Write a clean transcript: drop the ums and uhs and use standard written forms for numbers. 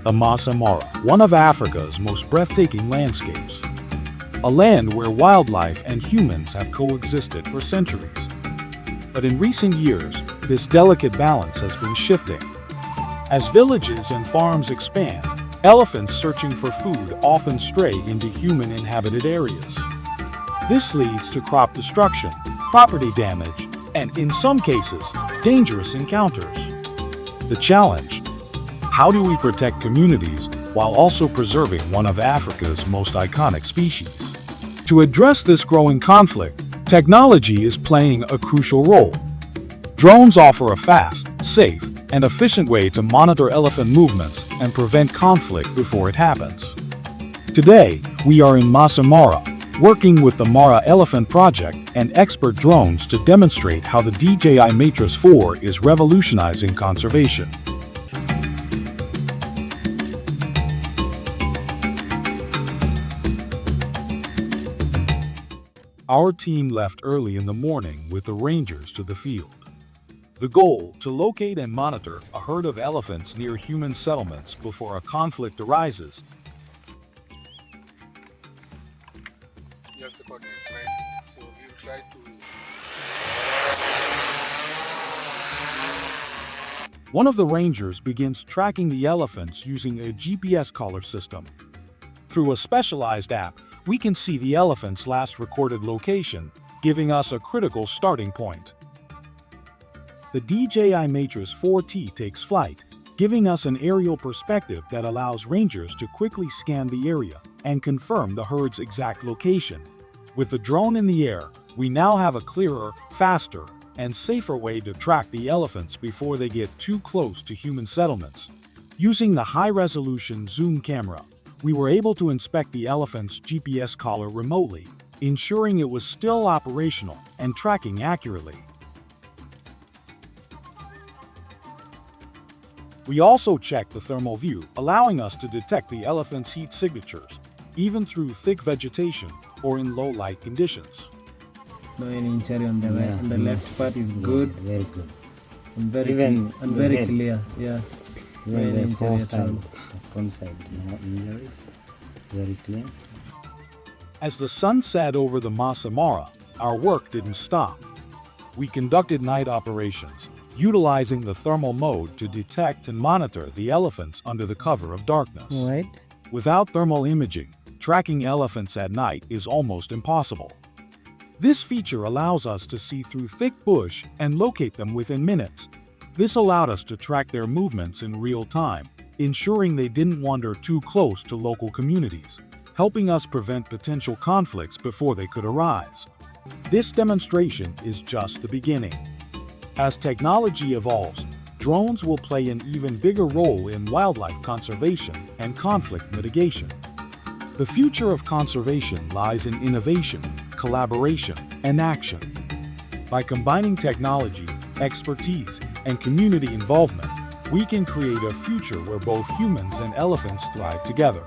the Maasai Mara, one of Africa's most breathtaking landscapes. A land where wildlife and humans have coexisted for centuries. But in recent years, this delicate balance has been shifting. As villages and farms expand, elephants searching for food often stray into human-inhabited areas. This leads to crop destruction, property damage, and in some cases, dangerous encounters. The challenge: how do we protect communities while also preserving one of Africa's most iconic species? To address this growing conflict, technology is playing a crucial role. Drones offer a fast, safe, and efficient way to monitor elephant movements and prevent conflict before it happens. Today, we are in Maasai Mara, working with the Mara Elephant Project and expert drones to demonstrate how the DJI Matrix 4 is revolutionizing conservation. Our team left early in the morning with the rangers to the field. The goal: to locate and monitor a herd of elephants near human settlements before a conflict arises. You have to coordinate, right? So we try to. One of the rangers begins tracking the elephants using a GPS collar system. Through a specialized app, we can see the elephant's last recorded location, giving us a critical starting point. The DJI Matrix 4T takes flight, giving us an aerial perspective that allows rangers to quickly scan the area and confirm the herd's exact location. With the drone in the air, we now have a clearer, faster, and safer way to track the elephants before they get too close to human settlements. Using the high-resolution zoom camera, we were able to inspect the elephant's GPS collar remotely, ensuring it was still operational and tracking accurately. We also checked the thermal view, allowing us to detect the elephant's heat signatures, even through thick vegetation or in low light conditions. No any injury on the right, and the left part is good. Very good. And very Even clean, and very clear. Yeah. No any Even the injury at all. front side, no injuries. Very clean. As the sun set over the Maasai Mara, our work didn't stop. We conducted night operations, utilizing the thermal mode to detect and monitor the elephants under the cover of darkness. Right. Without thermal imaging, tracking elephants at night is almost impossible. This feature allows us to see through thick bush and locate them within minutes. This allowed us to track their movements in real time, ensuring they didn't wander too close to local communities, helping us prevent potential conflicts before they could arise. This demonstration is just the beginning. As technology evolves, drones will play an even bigger role in wildlife conservation and conflict mitigation. The future of conservation lies in innovation, collaboration, and action. By combining technology, expertise, and community involvement, we can create a future where both humans and elephants thrive together.